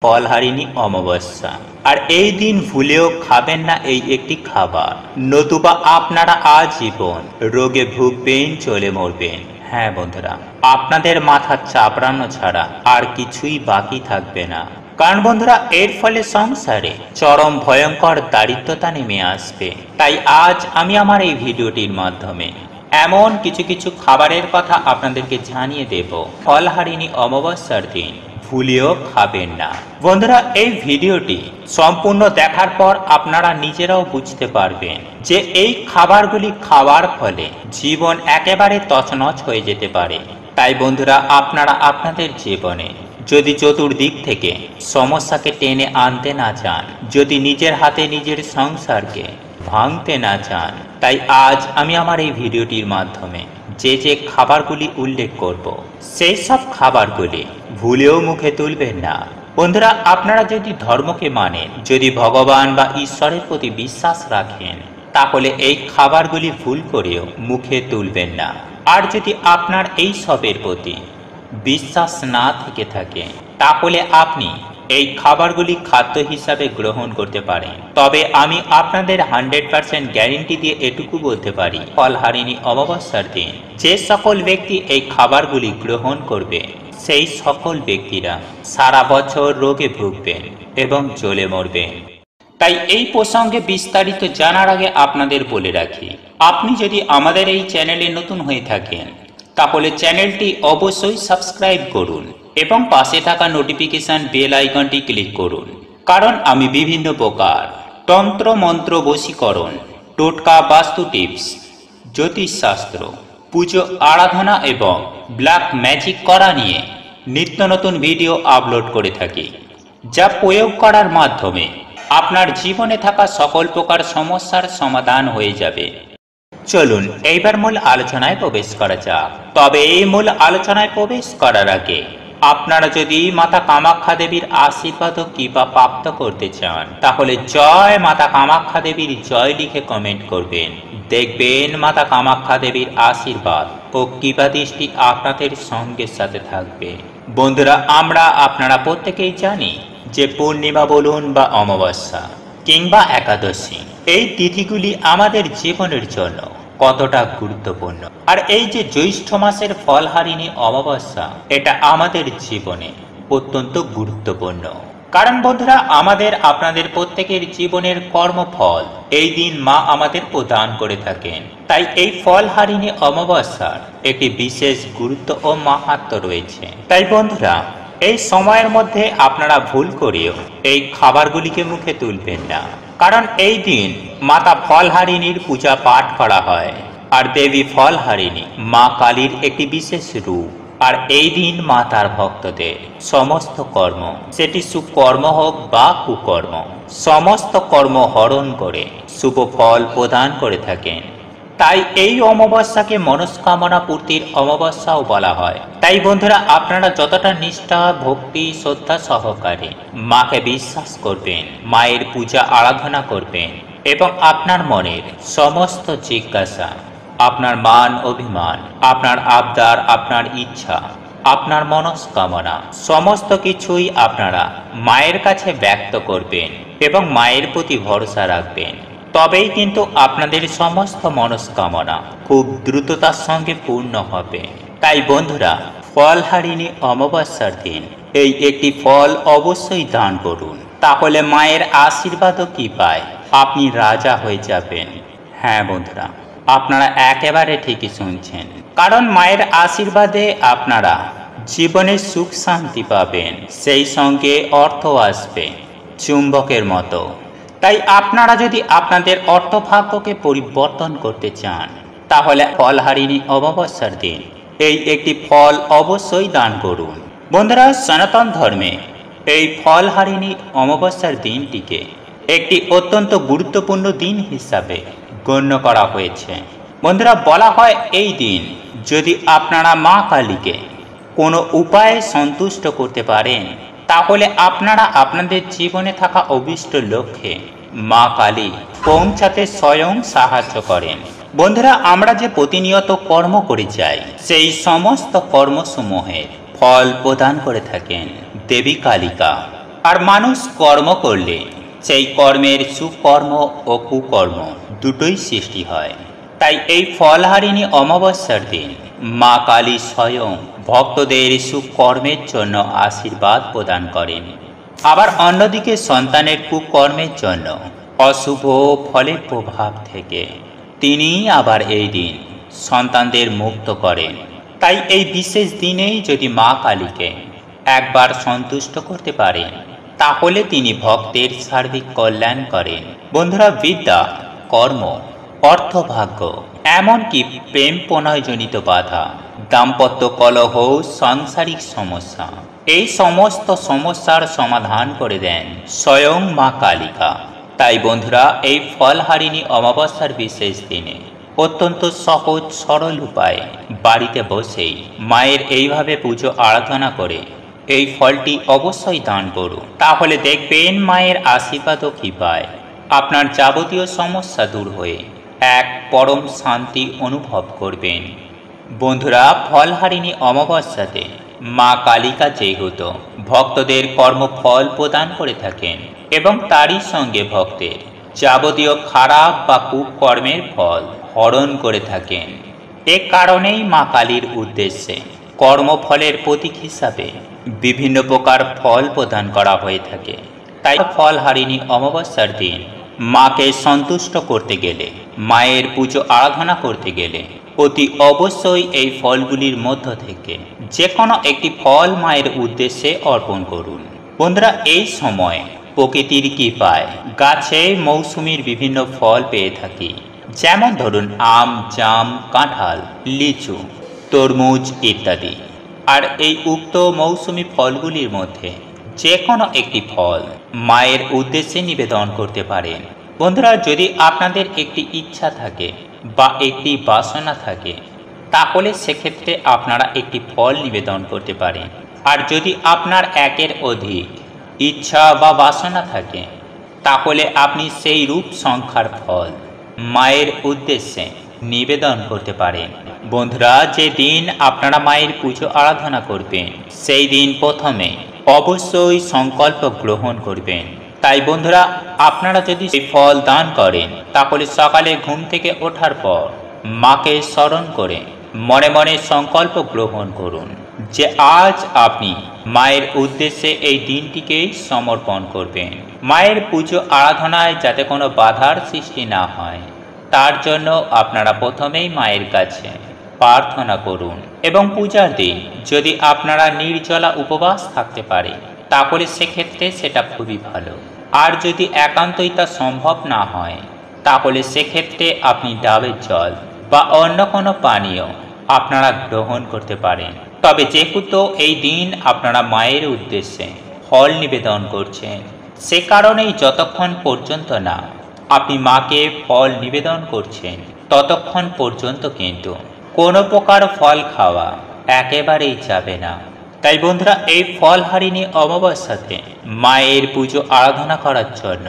ফলহারিণী অমাবস্যা। আর এই দিন ভুলেও খাবেন না এই একটি খাবার, নতুবা আপনারা আজীবন রোগে ভুগবেন, চলে মরবেন। হ্যাঁ বন্ধুরা, আপনাদের মাথা চাপড়ানো ছাড়া আর কিছুই বাকি থাকবে না। কারণ বন্ধুরা, এর ফলে সংসারে চরম ভয়ঙ্কর দারিদ্রতা নেমে আসবে। তাই আজ আমি আমার এই ভিডিওটির মাধ্যমে এমন কিছু কিছু খাবারের কথা আপনাদেরকে জানিয়ে দেব, ফলহারিণী অমাবস্যার দিন ভুলেও খাবেন না। বন্ধুরা, এই ভিডিওটি সম্পূর্ণ দেখার পর আপনারা নিজেরাও বুঝতে পারবেন যে এই খাবারগুলি খাওয়ার ফলে জীবন একেবারে তছনছ হয়ে যেতে পারে। তাই বন্ধুরা, আপনারা আপনাদের জীবনে যদি চতুর্দিক থেকে সমস্যাকে টেনে আনতে না চান, যদি নিজের হাতে নিজের সংসারকে ভাঙতে না চান, তাই আজ আমি আমার এই ভিডিওটির মাধ্যমে যে যে খাবারগুলি উল্লেখ করব, সেই সব খাবারগুলি ভুলেও মুখে তুলবেন না। বন্ধুরা, আপনারা যদি ধর্মকে মানেন, যদি ভগবান বা ঈশ্বরের প্রতি বিশ্বাস রাখেন, তাহলে এই খাবারগুলি ভুল করেও মুখে তুলবেন না। আর যদি আপনার এই সবের প্রতি বিশ্বাস না থেকে থাকে, তাহলে আপনি এই খাবারগুলি খাদ্য হিসাবে গ্রহণ করতে পারেন। তবে আমি আপনাদের 100% গ্যারেন্টি দিয়ে এটুকু বলতে পারি, ফলহারিণী অমাবস্যার দিন যে সকল ব্যক্তি এই খাবারগুলি গ্রহণ করবে, সেই সকল ব্যক্তিরা সারা বছর রোগে ভুগবেন এবং জ্বলে মরবেন। তাই এই প্রসঙ্গে বিস্তারিত জানার আগে আপনাদের বলে রাখি, আপনি যদি আমাদের এই চ্যানেলে নতুন হয়ে থাকেন, তাহলে চ্যানেলটি অবশ্যই সাবস্ক্রাইব করুন এবং পাশে থাকা নোটিফিকেশন বেল আইকনটি ক্লিক করুন। কারণ আমি বিভিন্ন প্রকার তন্ত্র মন্ত্র, বশীকরণ, টোটকা, বাস্তু টিপস, জ্যোতিষশাস্ত্র, পুজো আরাধনা এবং ব্ল্যাক ম্যাজিক করা নিয়ে নিত্য নতুন ভিডিও আপলোড করে থাকি, যা প্রয়োগ করার মাধ্যমে আপনার জীবনে থাকা সকল প্রকার সমস্যার সমাধান হয়ে যাবে। চলুন এইবার মূল আলোচনায় প্রবেশ করা যাক। তবে এই মূল আলোচনায় প্রবেশ করার আগে আপনারা যদি মাতা কামাখ্যা দেবীর আশীর্বাদ ও কৃপা প্রাপ্ত করতে চান, তাহলে জয় মাতা কামাখ্যা দেবীর জয় লিখে কমেন্ট করবেন। দেখবেন মাতা কামাখ্যা দেবীর আশীর্বাদ ও কৃপা দৃষ্টি আপনাদের সঙ্গের সাথে থাকবে। বন্ধুরা, আপনারা প্রত্যেকেই জানি যে পূর্ণিমা বলুন বা অমাবস্যা কিংবা একাদশী, এই তিথিগুলি আমাদের জীবনের জন্য কতটা গুরুত্বপূর্ণ। আর এই যে জ্যৈষ্ঠ মাসের ফলহারিণী অমাবস্যা, এটা আমাদের জীবনে অত্যন্ত গুরুত্বপূর্ণ। কারণ বন্ধুরা, আপনাদের প্রত্যেকের জীবনের কর্মফল এই দিন মা আমাদের প্রদান করে থাকেন। তাই এই ফলহারিণী অমাবস্যার একটি বিশেষ গুরুত্ব ও মাহাত্ম্য রয়েছে। তাই বন্ধুরা, এই সময়ের মধ্যে আপনারা ভুল করেও এই খাবারগুলিকে মুখে তুলবেন না। কারণ এই দিন মাতা ফলহারিণীর পূজা পাঠ করা হয়। আর দেবী ফলহারিণী মা কালীর একটি বিশেষ রূপ। আর এই দিন মা তার ভক্তদের সমস্ত কর্ম, সেটি সুকর্ম হোক বা কুকর্ম, সমস্ত কর্ম হরণ করে শুভ ফল প্রদান করে থাকেন। তাই এই অমাবস্যাকে মনস্কামনা পূর্তির অমাবস্যাও বলা হয়। তাই বন্ধুরা, আপনারা যতটা নিষ্ঠা, ভক্তি, শ্রদ্ধা সহকারে মাকে বিশ্বাস করবেন, মায়ের পূজা আরাধনা করবেন এবং আপনার মনের সমস্ত জিজ্ঞাসা, আপনার মান অভিমান, আপনার আবদার, আপনার ইচ্ছা, আপনার মনস্কামনা, সমস্ত কিছুই আপনারা মায়ের কাছে ব্যক্ত করবেন এবং মায়ের প্রতি ভরসা রাখবেন। তবেই কিন্তু আপনাদের সমস্ত মনস্কামনা খুব দ্রুততার সঙ্গে পূর্ণ হবে। তাই বন্ধুরা, ফলহারিণী অমাবস্যার দিন এই একটি ফল অবশ্যই দান করুন। তাহলে মায়ের আশীর্বাদ ও কৃপায় আপনি রাজা হয়ে যাবেন। হ্যাঁ বন্ধুরা, আপনারা একেবারে ঠিকই শুনছেন। কারণ মায়ের আশীর্বাদে আপনারা জীবনে সুখ শান্তি পাবেন, সেই সঙ্গে অর্থ আসবে চুম্বকের মতো। তাই আপনারা যদি আপনাদের অর্থভাগ্যকে পরিবর্তন করতে চান, তাহলে ফলহারিণী অমাবস্যার দিন এই একটি ফল অবশ্যই দান করুন। বন্ধুরা, সনাতন ধর্মে এই ফলহারিণী অমাবস্যার দিনটিকে একটি অত্যন্ত গুরুত্বপূর্ণ দিন হিসাবে গণ্য করা হয়েছে। বন্ধুরা, বলা হয় এই দিন যদি আপনারা মা কালীকে কোনো উপায়ে সন্তুষ্ট করতে পারেন, তাহলে আপনারা আপনাদের জীবনে থাকা অভীষ্ট লক্ষ্যে মা কালী পৌঁছাতে স্বয়ং সাহায্য করেন। বন্ধুরা, আমরা যে প্রতিনিয়ত কর্ম করে যাই, সেই সমস্ত কর্মসমূহের ফল প্রদান করে থাকেন দেবী কালিকা। আর মানুষ কর্ম করলে সেই কর্মের সুকর্ম ও কুকর্ম দুটোই সৃষ্টি হয়। তাই এই ফলহারিণী অমাবস্যার দিন মা কালী স্বয়ং ভক্তদের সুকর্মের জন্য আশীর্বাদ প্রদান করেন। আবার অন্যদিকে সন্তানের কুকর্মের জন্য অশুভ ফলের প্রভাব থেকে তিনি আবার এই দিন সন্তানদের মুক্ত করেন। তাই এই বিশেষ দিনেই যদি মা কালীকে একবার সন্তুষ্ট করতে পারেন তাহলে তিনি ভক্তের সার্বিক কল্যাণ করেন। বন্ধুরা, বিদ্যা, কর্ম, অর্থভাগ্য, এমনকি প্রেম প্রণয়জনিত বাধা, দাম্পত্য কলহ, সাংসারিক সমস্যা, এই সমস্ত সমস্যার সমাধান করে দেন স্বয়ং মা কালিকা। তাই বন্ধুরা, এই ফলহারিণী অমাবস্যার বিশেষ দিনে অত্যন্ত সহজ সরল উপায়ে বাড়িতে বসেই মায়ের এইভাবে পুজো আরাধনা করে এই ফলটি অবশ্যই দান করুন। তাহলে দেখবেন মায়ের আশীর্বাদ ও কৃপায় আপনার যাবতীয় সমস্যা দূর হয়ে এক পরম শান্তি অনুভব করবেন। বন্ধুরা, ফলহারিণী অমাবস্যাতে মা কালিকা যেহেতু ভক্তদের কর্মফল প্রদান করে থাকেন এবং তারই সঙ্গে ভক্তের যাবতীয় খারাপ বা কুকর্মের ফল হরণ করে থাকেন, এ কারণেই মা কালীর উদ্দেশ্যে কর্মফলের প্রতীক হিসাবে বিভিন্ন প্রকার ফল প্রদান করা হয়ে থাকে। তাই ফলহারিণী অমাবস্যার দিন মাকে সন্তুষ্ট করতে গেলে, মায়ের পুজো আরাধনা করতে গেলে অতি অবশ্যই এই ফলগুলির মধ্য থেকে যে কোনো একটি ফল মায়ের উদ্দেশ্যে অর্পণ করুন। বন্ধুরা, এই সময় প্রকৃতির কৃপায় গাছে মৌসুমীর বিভিন্ন ফল পেয়ে থাকি, যেমন ধরুন আম, জাম, কাঁঠাল, লিচু, তরমুজ ইত্যাদি। আর এই উক্ত মৌসুমী ফলগুলির মধ্যে যে কোনো একটি ফল মায়ের উদ্দেশ্যে নিবেদন করতে পারেন। বন্ধুরা, যদি আপনাদের একটি ইচ্ছা থাকে বা একটি বাসনা থাকে তাহলে সেক্ষেত্রে আপনারা একটি ফল নিবেদন করতে পারেন। আর যদি আপনার একের অধিক ইচ্ছা বা বাসনা থাকে তাহলে আপনি সেই রূপ সংখ্যার ফল মায়ের উদ্দেশ্যে নিবেদন করতে পারেন। বন্ধুরা, যে দিন আপনারা মায়ের পুজো আরাধনা করবেন সেই দিন প্রথমে অবশ্যই সংকল্প গ্রহণ করবেন। তাই বন্ধুরা, আপনারা যদি এই ফল দান করেন তাহলে সকালে ঘুম থেকে ওঠার পর মাকে স্মরণ করে মনে মনে সংকল্প গ্রহণ করুন যে আজ আপনি মায়ের উদ্দেশ্যে এই দিনটিকেই সমর্পণ করবেন। মায়ের পুজো আরাধনায় যাতে কোনো বাধার সৃষ্টি না হয় তার জন্য আপনারা প্রথমেই মায়ের কাছে প্রার্থনা করুন। এবং পূজার দিন যদি আপনারা নির্জলা উপবাস থাকতে পারে তাহলে সেক্ষেত্রে সেটা খুবই ভালো। আর যদি একান্তই তা সম্ভব না হয় তাহলে সেক্ষেত্রে আপনি ডাবের জল বা অন্য কোনো পানীয় আপনারা গ্রহণ করতে পারেন। তবে যেহেতু এই দিন আপনারা মায়ের উদ্দেশ্যে ফল নিবেদন করছেন, সে কারণেই যতক্ষণ পর্যন্ত না আপনি মাকে ফল নিবেদন করছেন ততক্ষণ পর্যন্ত কিন্তু কোনো প্রকার ফল খাওয়া একেবারেই যাবে না। তাই বন্ধুরা, এই ফলহারিণী অমাবস্যাতে মায়ের পুজো আরাধনা করার জন্য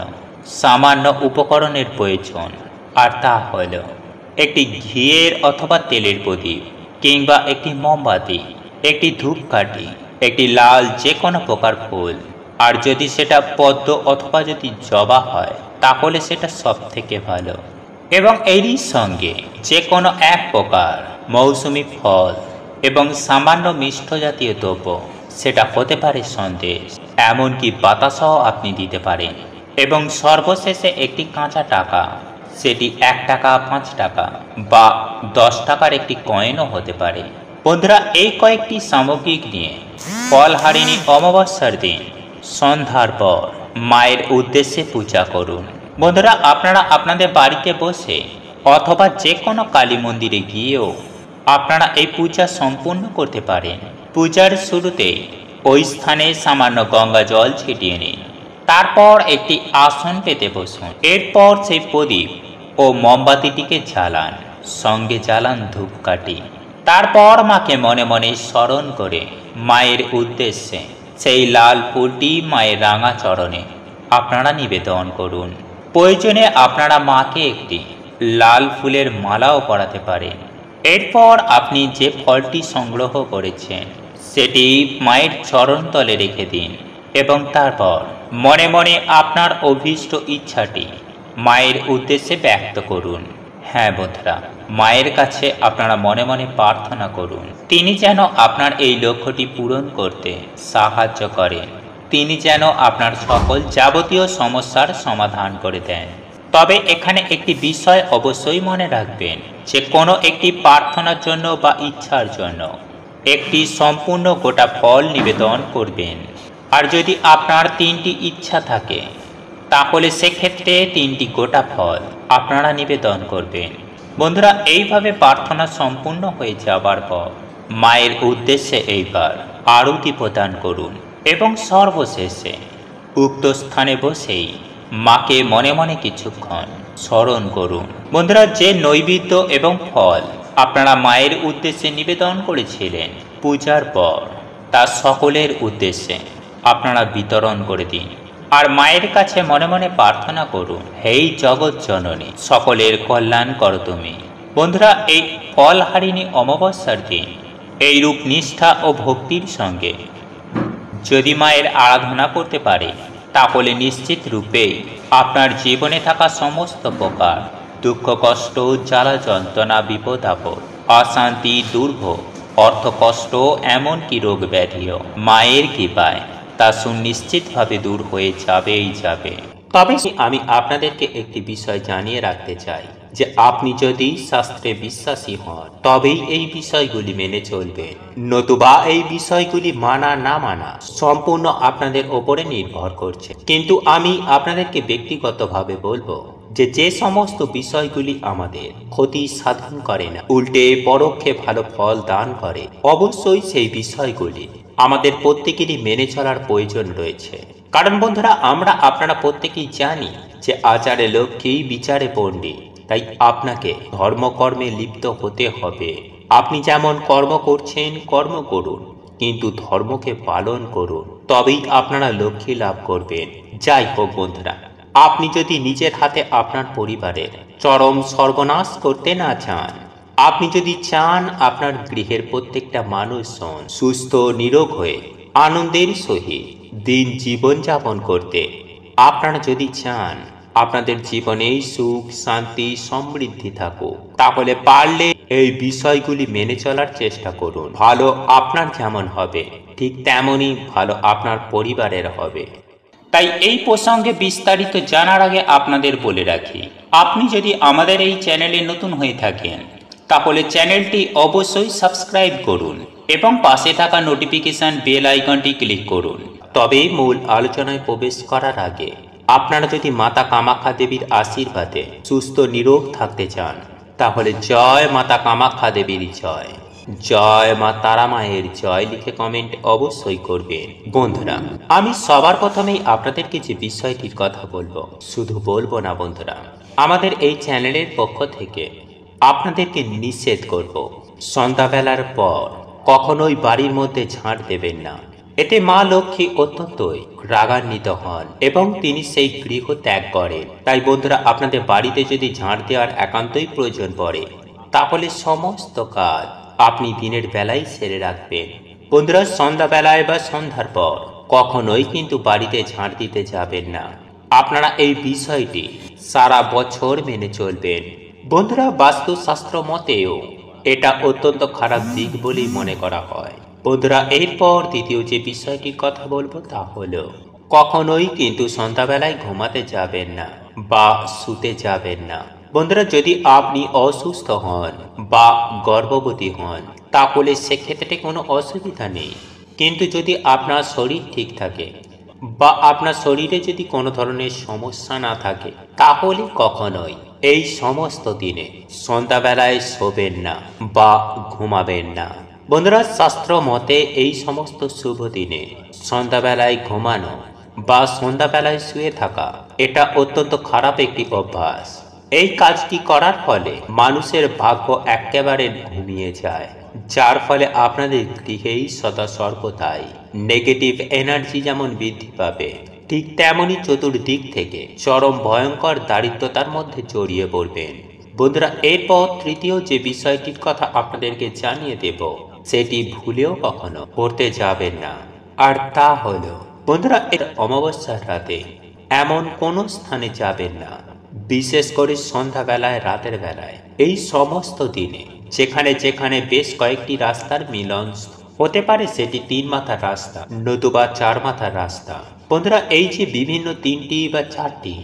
সামান্য উপকরণের প্রয়োজন, আর তা হল একটি ঘিয়ের অথবা তেলের প্রদীপ কিংবা একটি মোমবাতি, একটি ধূপকাঠি, একটি লাল যে কোনো প্রকার ফুল, আর যদি সেটা পদ্ম অথবা যদি জবা হয় তাহলে সেটা সব থেকে ভালো। এবং এরই সঙ্গে যে কোনো এক প্রকার মৌসুমি ফল এবং সামান্য মিষ্ট জাতীয় দ্রব্য, সেটা হতে পারে সন্দেশ, এমনকি বাতাসাও আপনি দিতে পারেন। এবং সর্বশেষে একটি কাঁচা টাকা, সেটি 1 টাকা, 5 টাকা বা 10 টাকার একটি কয়েনও হতে পারে। বন্ধুরা, এই কয়েকটি সামগ্রী নিয়ে ফলহারিণী অমাবস্যার দিন সন্ধ্যার পর মায়ের উদ্দেশ্যে পূজা করুন। বন্ধুরা, আপনারা আপনাদের বাড়িতে বসে অথবা যে কোনো কালী মন্দিরে গিয়েও আপনারা এই পূজা সম্পূর্ণ করতে পারেন। পূজার শুরুতে ওই স্থানে সামান্য গঙ্গা জল ছিটিয়ে নিন, তারপর একটি আসন পেতে বসুন। এরপর সেই প্রদীপ ও মোমবাতিটিকে জ্বালান, সঙ্গে জ্বালান ধূপকাঠি। তারপর মাকে মনে মনে স্মরণ করে মায়ের উদ্দেশ্যে সেই লাল ফুলটি মায়ের রাঙা চরণে আপনারা নিবেদন করুন। প্রয়োজনে আপনারা মাকে একটি লাল ফুলের মালাও পরাতে পারেন। এরপর আপনি যে ফলটি সংগ্রহ করেছেন সেটি মায়ের চরণতলে রেখে দিন এবং তারপর মনে মনে আপনার অভীষ্ট ইচ্ছাটি মায়ের উদ্দেশ্যে ব্যক্ত করুন। হ্যাঁ বন্ধুরা, মায়ের কাছে আপনারা মনে মনে প্রার্থনা করুন তিনি যেন আপনার এই লক্ষ্যটি পূরণ করতে সাহায্য করেন, তিনি যেন আপনার সকল যাবতীয় সমস্যার সমাধান করে দেন। তবে এখানে একটি বিষয় অবশ্যই মনে রাখবেন যে কোনো একটি প্রার্থনার জন্য বা ইচ্ছার জন্য একটি সম্পূর্ণ গোটা ফল নিবেদন করবেন। আর যদি আপনার 3টি ইচ্ছা থাকে তাহলে সেক্ষেত্রে 3টি গোটা ফল আপনারা নিবেদন করবেন। বন্ধুরা, এইভাবে প্রার্থনা সম্পূর্ণ হয়ে যাবার পর মায়ের উদ্দেশ্যে এইবার আরতি প্রদান করুন এবং সর্বশেষে উক্ত স্থানে বসেই মাকে মনে মনে কিছুক্ষণ স্মরণ করুন। বন্ধুরা, যে নৈবেদ্য এবং ফল আপনারা মায়ের উদ্দেশ্যে নিবেদন করেছিলেন পূজার পর তা সকলের উদ্দেশ্যে আপনারা বিতরণ করে দিন। আর মায়ের কাছে মনে মনে প্রার্থনা করুন, হেই জগৎ জননী, সকলের কল্যাণ করো তুমি। বন্ধুরা, এই ফলহারিণী অমাবস্যার দিন এইরূপ নিষ্ঠা ও ভক্তির সঙ্গে যদি মায়ের আরাধনা করতে পারে তাহলে নিশ্চিত রূপেই আপনার জীবনে থাকা সমস্ত প্রকার দুঃখ কষ্ট জ্বালা যন্ত্রণা বিপদ আপদ অশান্তি দুর্ভোগ অর্থকষ্ট এমনকি রোগ ব্যাধিও মায়ের কৃপায় তা সুনিশ্চিতভাবে দূর হয়ে যাবেই যাবে। তবে আমি আপনাদেরকে একটি বিষয় জানিয়ে রাখতে চাই যে আপনি যদি শাস্ত্রে বিশ্বাসী হন তবেই এই বিষয়গুলি মেনে চলবেন, নতুবা এই বিষয়গুলি মানা না মানা সম্পূর্ণ আপনাদের ওপরে নির্ভর করছে। কিন্তু আমি আপনাদেরকে ব্যক্তিগতভাবে বলবো যে সমস্ত বিষয়গুলি আমাদের ক্ষতি সাধন করে না, উল্টে পরোক্ষে ভালো ফল দান করে, অবশ্যই সেই বিষয়গুলি আমাদের প্রত্যেকেরই মেনে চলার প্রয়োজন রয়েছে। কারণ বন্ধুরা, আমরা আপনারা প্রত্যেকেই জানি যে আচারে লক্ষ্মী বিচারে পণ্ডিত, তাই আপনাকে ধর্মকর্মে লিপ্ত হতে হবে। আপনি যেমন কর্ম করছেন কর্ম করুন, কিন্তু ধর্মকে পালন করুন, তবেই আপনারা লক্ষ্মী লাভ করবেন। যাই হোক বন্ধুরা, আপনি যদি নিজের হাতে আপনার পরিবারের চরম সর্বনাশ করতে না চান, আপনি যদি চান আপনার গৃহের প্রত্যেকটা মানুষজন সুস্থ নিরোগ হয়ে আনন্দের সহিত দিন জীবন যাপন করতে, আপনারা যদি চান আপনাদের জীবনে সুখ শান্তি সমৃদ্ধি থাকুক, তাহলে পারলে এই বিষয়গুলি মেনে চলার চেষ্টা করুন। ভালো আপনার যেমন হবে ঠিক তেমনই ভালো আপনার পরিবারের হবে। তাই এই প্রসঙ্গে বিস্তারিত জানার আগে আপনাদের বলে রাখি, আপনি যদি আমাদের এই চ্যানেলে নতুন হয়ে থাকেন তাহলে চ্যানেলটি অবশ্যই সাবস্ক্রাইব করুন এবং পাশে থাকা নোটিফিকেশন বেল আইকনটি ক্লিক করুন। তবে মূল আলোচনায় প্রবেশ করার আগে আপনারা যদি মাতা কামাখ্যা দেবীর আশীর্বাদে সুস্থ নিরোগ থাকতে চান তাহলে জয় মাতা কামাখ্যা দেবীর জয়, জয় মা তারা মায়ের জয় লিখে কমেন্ট অবশ্যই করবেন। বন্ধুরা, আমি সবার প্রথমেই আপনাদেরকে যে বিষয়টির কথা বলবো, শুধু বলবো না বন্ধুরা, আমাদের এই চ্যানেলের পক্ষ থেকে আপনাদেরকে নিষেধ করব, সন্ধ্যাবেলার পর কখনোই বাড়ির মধ্যে ঝাঁট দেবেন না। এতে মা লক্ষ্মী অত্যন্তই রাগান্বিত হন এবং তিনি সেই গৃহ ত্যাগ করেন। তাই বন্ধুরা, আপনাদের বাড়িতে যদি ঝাঁট দেওয়ার একান্তই প্রয়োজন পড়ে তাহলে সমস্ত কাজ আপনি দিনের বেলায় সেরে রাখবেন। বন্ধুরা, সন্ধ্যাবেলায় বা সন্ধ্যার পর কখনোই কিন্তু বাড়িতে ঝাঁট দিতে যাবেন না। আপনারা এই বিষয়টি সারা বছর মেনে চলবেন। বন্ধুরা, বাস্তুশাস্ত্র মতেও এটা অত্যন্ত খারাপ দিক বলেই মনে করা হয়। বন্ধুরা, এরপর দ্বিতীয় যে বিষয়টির কথা বলবো তা হলো কখনোই কিন্তু সন্ধ্যাবেলায় ঘুমাতে যাবেন না বা শুতে যাবেন না। বন্ধুরা, যদি আপনি অসুস্থ হন বা গর্ভবতী হন তাহলে সেক্ষেত্রে কোনো অসুবিধা নেই, কিন্তু যদি আপনার শরীর ঠিক থাকে বা আপনার শরীরে যদি কোনো ধরনের সমস্যা না থাকে তাহলে কখনোই এই সমস্ত দিনে সন্ধ্যাবেলায় শোবেন না বা ঘুমাবেন না। বন্ধুরা, শাস্ত্র মতে এই সমস্ত শুভ দিনে সন্ধ্যাবেলায় ঘুমানো বা সন্ধ্যাবেলায় শুয়ে থাকা এটা অত্যন্ত খারাপ একটি অভ্যাস। এই কাজটি করার ফলে মানুষের ভাগ্য একেবারে ঘুমিয়ে যায়, যার ফলে আপনাদের গৃহেই সদা সর্বদাই নেগেটিভ এনার্জি যেমন বৃদ্ধি পাবে, ঠিক তেমনি চতুর্দিক থেকে চরম ভয়ঙ্কর দারিদ্রতার মধ্যে জড়িয়ে পড়বেন। বন্ধুরা, এরপর তৃতীয় যে বিষয়টির কথা আপনাদেরকে জানিয়ে দেব সেটি ভুলেও কখনো করতে যাবেন না, আর তা হলো বন্ধুরা, এর অমাবস্যার রাতে এমন কোনো স্থানে যাবেন না, বিশেষ করে সন্ধ্যাবেলায়, রাতের বেলায়, এই সমস্ত দিনে যেখানে যেখানে বেশ কয়েকটি রাস্তার মিলন হতে পারে, সেটি 3 মাথার রাস্তা নতুবা 4 মাথার রাস্তা। বন্ধুরা, এই যে বিভিন্ন 3টি বা 4টি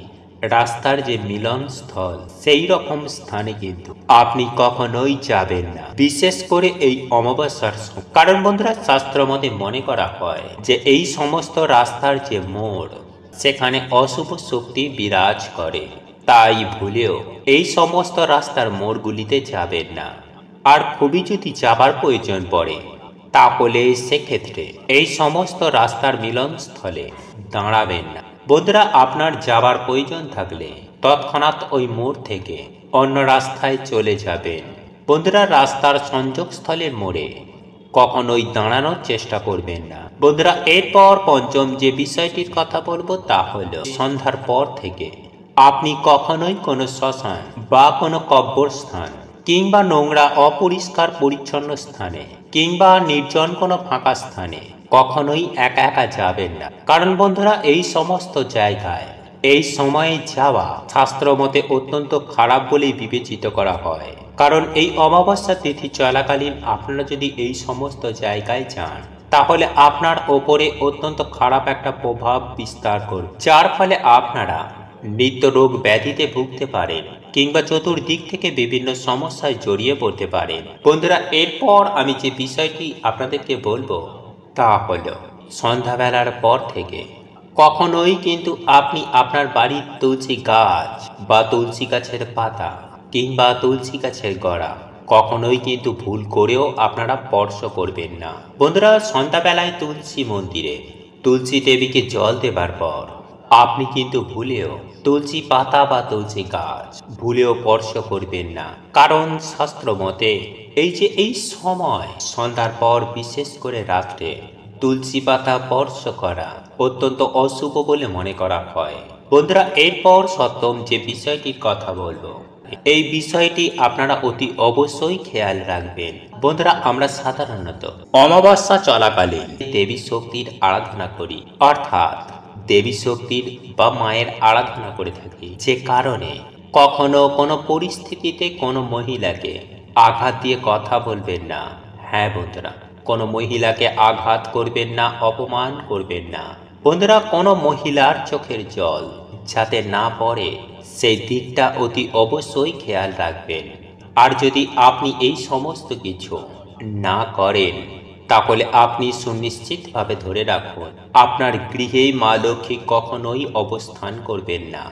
রাস্তার যে মিলন স্থল, সেই রকম স্থানে কিন্তু আপনি কখনোই যাবেন না, বিশেষ করে এই অমাবস্যার সময়। কারণ বন্ধুরা, শাস্ত্র মতে মনে করা হয় যে এই সমস্ত রাস্তার যে মোড়, সেখানে অশুভ শক্তি বিরাজ করে। তাই ভুলেও এই সমস্ত রাস্তার মোড়গুলিতে যাবেন না। আর খুবই যদি যাবার প্রয়োজন পড়ে, তাহলে সেক্ষেত্রে এই সমস্ত রাস্তার মিলনস্থলে দাঁড়াবেন না। বন্ধুরা, আপনার যাবার প্রয়োজন থাকলে তৎক্ষণাৎ ওই মোড় থেকে অন্য রাস্তায় চলে যাবেন। বন্ধুরা, রাস্তার সংযোগস্থলের মোড়ে কখনোই দাঁড়ানোর চেষ্টা করবেন না। বন্ধুরা, এরপর পঞ্চম যে বিষয়টির কথা বলবো তা হলো, সন্ধ্যার পর থেকে আপনি কখনোই কোনো শ্মশান বা কোনো কবরস্থান কিংবা নোংরা অপরিষ্কার পরিচ্ছন্ন স্থানে কিংবা নির্জন কোনো ফাঁকা স্থানে কখনোই একা একা যাবেন না। কারণ বন্ধুরা, এই সমস্ত জায়গায় এই সময়ে যাওয়া শাস্ত্র মতে অত্যন্ত খারাপ বলেই বিবেচিত করা হয়। কারণ এই অমাবস্যা তিথি চলাকালীন আপনারা যদি এই সমস্ত জায়গায় যান, তাহলে আপনার ওপরে অত্যন্ত খারাপ একটা প্রভাব বিস্তার করবে, যার ফলে আপনারা নিত্য রোগ ব্যাধিতে ভুগতে পারেন কিংবা চতুর্দিক থেকে বিভিন্ন সমস্যায় জড়িয়ে পড়তে পারেন। বন্ধুরা, এরপর আমি যে বিষয়টি আপনাদেরকে বলবো তা হলো, সন্ধ্যাবেলার পর থেকে কখনোই কিন্তু আপনি আপনার বাড়ির তুলসী গাছ বা তুলসী গাছের পাতা কিংবা তুলসী গাছের গোড়া কখনোই কিন্তু ভুল করেও আপনারা স্পর্শ করবেন না। বন্ধুরা, সন্ধ্যাবেলায় তুলসী মন্দিরে তুলসী দেবীকে জল দেবার পর আপনি কিন্তু ভুলেও তুলসী পাতা বা তুলসী গাছ ভুলেও স্পর্শ করবেন না। কারণ শাস্ত্র মতে এই সময় সন্ধ্যার পর, বিশেষ করে রাত্রে তুলসী পাতা স্পর্শ করা অত্যন্ত অশুভ বলে মনে করা হয়। বন্ধুরা, এরপর সপ্তম যে বিষয়টির কথা বলবো, এই বিষয়টি আপনারা অতি অবশ্যই খেয়াল রাখবেন। বন্ধুরা, আমরা সাধারণত অমাবস্যা চলাকালীন দেবী শক্তির আরাধনা করি, অর্থাৎ দেবী শক্তির বা মায়ের আরাধনা করে থাকি, যে কারণে কখনো কোনো পরিস্থিতিতে কোনো মহিলাকে আঘাত দিয়ে কথা বলবেন না। হ্যাঁ বন্ধুরা, কোনো মহিলাকে আঘাত করবেন না, অপমান করবেন না। বন্ধুরা, কোনো মহিলার চোখের জল যাতে না পড়ে, সেই দিকটা অতি অবশ্যই খেয়াল রাখবেন। আর যদি আপনি এই সমস্ত কিছু না করেন, তাহলে আপনি সুনিশ্চিতভাবে ধরে রাখুন, আপনার গৃহে মা লক্ষ্মী কখনোই অবস্থান করবেন না।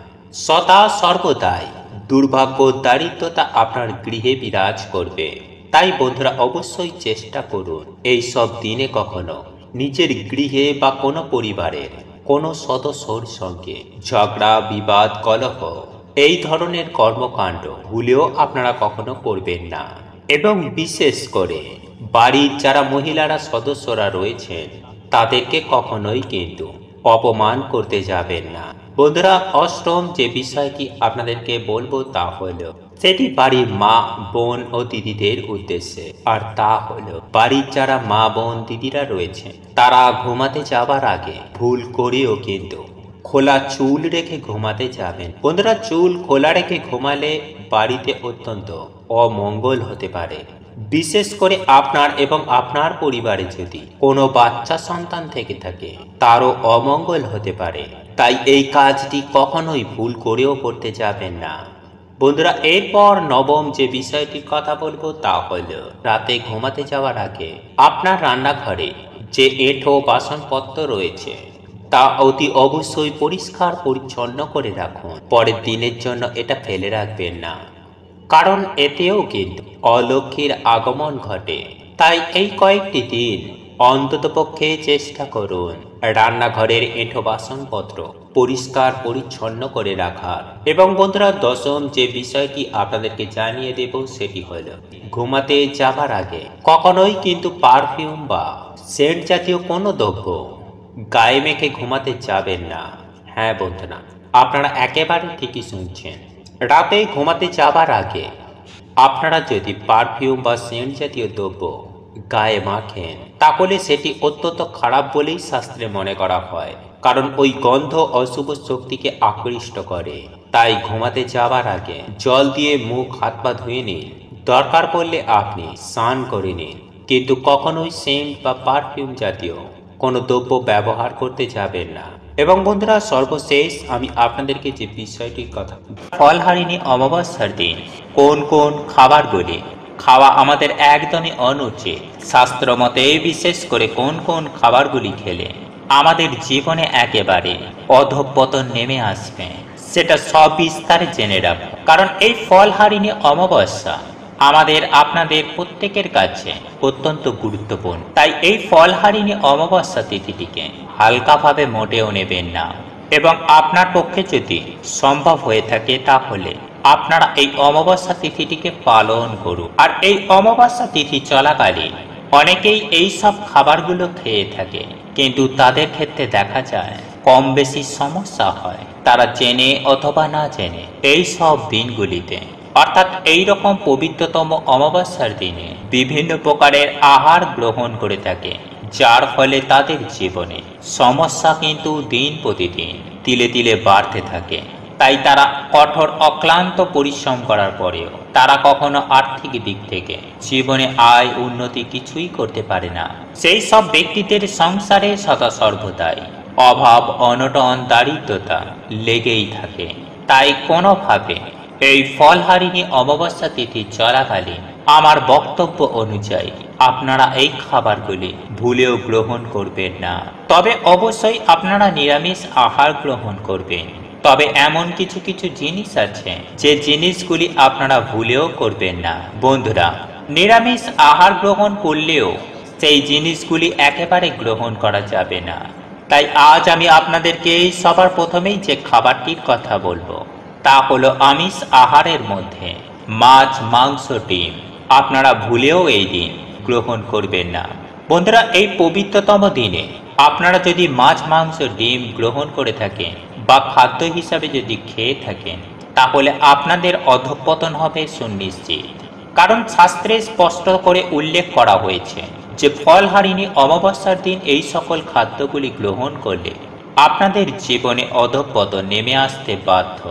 সদা সর্বদাই দুর্ভাগ্য, দারিদ্রতা আপনার গৃহে বিরাজ করবে। তাই বন্ধুরা, অবশ্যই চেষ্টা করুন এই সব দিনে কখনো নিজের গৃহে বা কোনো পরিবারের কোনো সদস্যর সঙ্গে ঝগড়া, বিবাদ, কলহ, এই ধরনের কর্মকাণ্ড ভুলেও আপনারা কখনো করবেন না। এবং বিশেষ করে বাড়ির যারা মহিলারা সদস্যরা রয়েছেন, তাদেরকে কখনোই কিন্তু অপমান করতে যাবেন না। বন্ধুরা, অষ্টম যে বিষয়টি আপনাদেরকে বলবো তা হলো, সেটি বাড়ির মা, বোন ও দিদিদের উদ্দেশ্যে। আর তা হলো, বাড়ির যারা মা, বোন, দিদিরা রয়েছেন, তারা ঘুমাতে যাবার আগে ভুল করেও কিন্তু খোলা চুল রেখে ঘুমাতে যাবেন। বন্ধুরা, চুল খোলা রেখে ঘুমালে বাড়িতে অত্যন্ত অমঙ্গল হতে পারে। বিশেষ করে আপনার এবং আপনার পরিবারে যদি কোনো বাচ্চা সন্তান থেকে থাকে, তারও অমঙ্গল হতে পারে। তাই এই কাজটি কখনোই ভুল করেও করতে যাবেন না। বন্ধুরা, এরপর নবম যে বিষয়টির কথা বলবো তা হলো, রাতে ঘুমাতে যাওয়ার আগে আপনার রান্নাঘরে যে এঁঠো বাসনপত্র রয়েছে, তা অতি অবশ্যই পরিষ্কার পরিচ্ছন্ন করে রাখুন। পরের দিনের জন্য এটা ফেলে রাখবেন না, কারণ এতেও কিন্তু অলক্ষ্মীর আগমন ঘটে। তাই এই কয়েকটি দিন অন্ততপক্ষে চেষ্টা করুন রান্নাঘরের এঁঠো বাসনপত্র পরিষ্কার পরিচ্ছন্ন করে রাখার। এবং বন্ধুরা, দশম যে বিষয়টি আপনাদেরকে জানিয়ে দেব সেটি হল, ঘুমাতে যাবার আগে কখনোই কিন্তু পারফিউম বা সেন্ট জাতীয় কোনো দ্রব্য গায়ে মেখে ঘুমাতে যাবেন না। হ্যাঁ বন্ধুরা, আপনারা একেবারে ঠিকই শুনছেন। রাতে ঘুমাতে যাবার আগে আপনারা যদি পারফিউম বা সেন্ট জাতীয় দ্রব্য গায়ে মাখেন তাহলে সেটি অত্যন্ত খারাপ বলেই শাস্ত্রে মনে করা হয়, কারণ ওই গন্ধ অশুভ শক্তিকে আকৃষ্ট করে। তাই ঘুমাতে যাওয়ার আগে জল দিয়ে মুখ হাত পা ধুয়ে নিন, দরকার পড়লে আপনি স্নান করে নিন, কিন্তু কখনোই সেন্ট বা পারফিউম জাতীয় কোনো দ্রব্য ব্যবহার করতে যাবেন না। এবং বন্ধুরা, সর্বশেষ আমি আপনাদেরকে যে বিষয়টির কথা, ফলহারিণী অমাবস্যার দিন কোন কোন খাবারগুলি খাওয়া আমাদের একদমই অনুচিত, শাস্ত্র মতে বিশেষ করে কোন কোন খাবারগুলি খেলে আমাদের জীবনে একেবারে অধঃপতন নেমে আসবে, সেটা সব বিস্তারে জেনে রাখো। কারণ এই ফলহারিণী অমাবস্যা আমাদের আপনাদের প্রত্যেকের কাছে অত্যন্ত গুরুত্বপূর্ণ। তাই এই ফলহারিণী অমাবস্যা তিথিটিকে হালকাভাবে মোটেও নেবেন না। এবং আপনার পক্ষে যদি সম্ভব হয়ে থাকে তাহলে আপনারা এই অমাবস্যা তিথিটিকে পালন করুন। আর এই অমাবস্যা তিথি চলাকালীন অনেকেই এই সব খাবারগুলো খেয়ে থাকে, কিন্তু তাদের ক্ষেত্রে দেখা যায় কম বেশি সমস্যা হয়। তারা জেনে অথবা না জেনে এই সব দিনগুলিতে, অর্থাৎ এই রকম পবিত্রতম অমাবস্যার দিনে বিভিন্ন প্রকারের আহার গ্রহণ করে থাকে, যার ফলে তাদের জীবনে সমস্যা কিন্তু দিন প্রতিদিন তিলে তিলে বাড়তে থাকে। তাই তারা কঠোর অক্লান্ত পরিশ্রম করার পরেও তারা কখনো আর্থিক দিক থেকে জীবনে আয় উন্নতি কিছুই করতে পারে না। সেই সব ব্যক্তিদের সংসারে সদা সর্বদাই অভাব অনটন দারিদ্রতা লেগেই থাকে। তাই কোনোভাবে এই ফলহারিণী অমাবস্যা তিথি চলাকালীন আমার বক্তব্য অনুযায়ী আপনারা এই খাবারগুলি ভুলেও গ্রহণ করবেন না। তবে অবশ্যই আপনারা নিরামিষ আহার গ্রহণ করবেন। তবে এমন কিছু কিছু জিনিস আছে যে জিনিসগুলি আপনারা ভুলেও করবেন না। বন্ধুরা, নিরামিষ আহার গ্রহণ করলেও সেই জিনিসগুলি একেবারে গ্রহণ করা যাবে না। তাই আজ আমি আপনাদেরকে সবার প্রথমেই যে খাবারটির কথা বলবো তা হলো আমিষ আহারের মধ্যে মাছ, মাংস, ডিম আপনারা ভুলেও এই দিন গ্রহণ করবেন না। বন্ধুরা, এই পবিত্রতম দিনে আপনারা যদি মাছ, মাংস, ডিম গ্রহণ করে থাকেন বা খাদ্য হিসাবে যদি খেয়ে থাকেন, তাহলে আপনাদের অধঃপতন হবে সুনিশ্চিত। কারণ শাস্ত্রে স্পষ্ট করে উল্লেখ করা হয়েছে যে ফলহারিণী অমাবস্যার দিন এই সকল খাদ্যগুলি গ্রহণ করলে আপনাদের জীবনে অধঃপতন নেমে আসতে বাধ্য।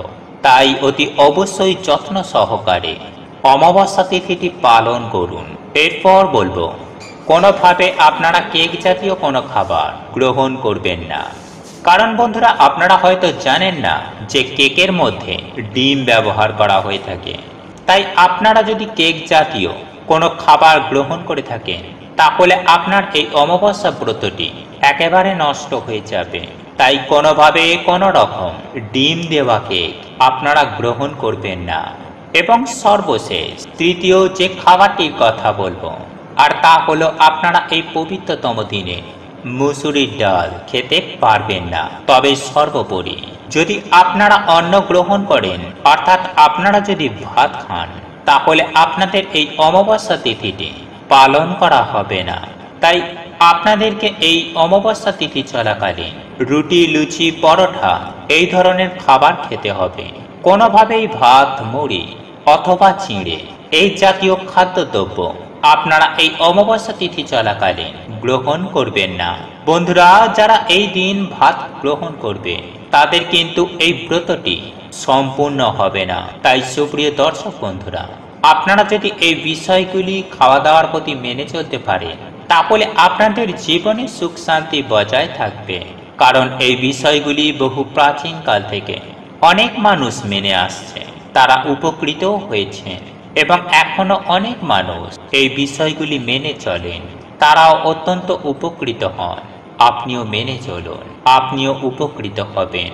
তাই অতি অবশ্যই যত্ন সহকারে অমাবস্যা তিথিটি পালন করুন। এরপর বলবো, কোনোভাবে আপনারা কেক জাতীয় কোনো খাবার গ্রহণ করবেন না। কারণ বন্ধুরা, আপনারা হয়তো জানেন না যে কেকের মধ্যে ডিম ব্যবহার করা হয়ে থাকে। তাই আপনারা যদি কেক জাতীয় কোনো খাবার গ্রহণ করে থাকেন, তাহলে আপনার এই অমাবস্যা ব্রতটি একেবারে নষ্ট হয়ে যাবে। তাই কোনোভাবে কোনো রকম ডিম দেওয়া কেক আপনারা গ্রহণ করবেন না। এবং সর্বশেষ তৃতীয় যে খাবারটির কথা বলবো, আর তা হলো আপনারা এই পবিত্রতম দিনে মুসুরির ডাল খেতে পারবেন না। তবে সর্বোপরি যদি আপনারা অন্ন গ্রহণ করেন, অর্থাৎ আপনারা যদি ভাত খান, তাহলে আপনাদের এই অমাবস্যা তিথিটি পালন করা হবে না। তাই আপনাদেরকে এই অমাবস্যা তিথি চলাকালীন রুটি, লুচি, পরোটা এই ধরনের খাবার খেতে হবে। কোনোভাবেই ভাত, মুড়ি অথবা চিঁড়ে এই জাতীয় খাদ্যদ্রব্য আপনারা এই অমাবস্যা তিথি চলাকালীন গ্রহণ করবেন না। বন্ধুরা, যারা এই দিন ভাত গ্রহণ করবে তাদের কিন্তু এই ব্রতটি সম্পূর্ণ হবে না। তাই সুপ্রিয় দর্শক বন্ধুরা, আপনারা যদি এই বিষয়গুলি খাওয়া দাওয়ার প্রতি মেনে চলতে পারেন, তাহলে আপনাদের জীবনে সুখ শান্তি বজায় থাকবে। কারণ এই বিষয়গুলি বহু প্রাচীন কাল থেকে অনেক মানুষ মেনে আসছে, তারা উপকৃতও হয়েছেন এবং এখনো অনেক মানুষ এই বিষয়গুলি মেনে চলেন, তারাও অত্যন্ত উপকৃত হন। আপনিও মেনে চলুন, আপনিও উপকৃত হবেন।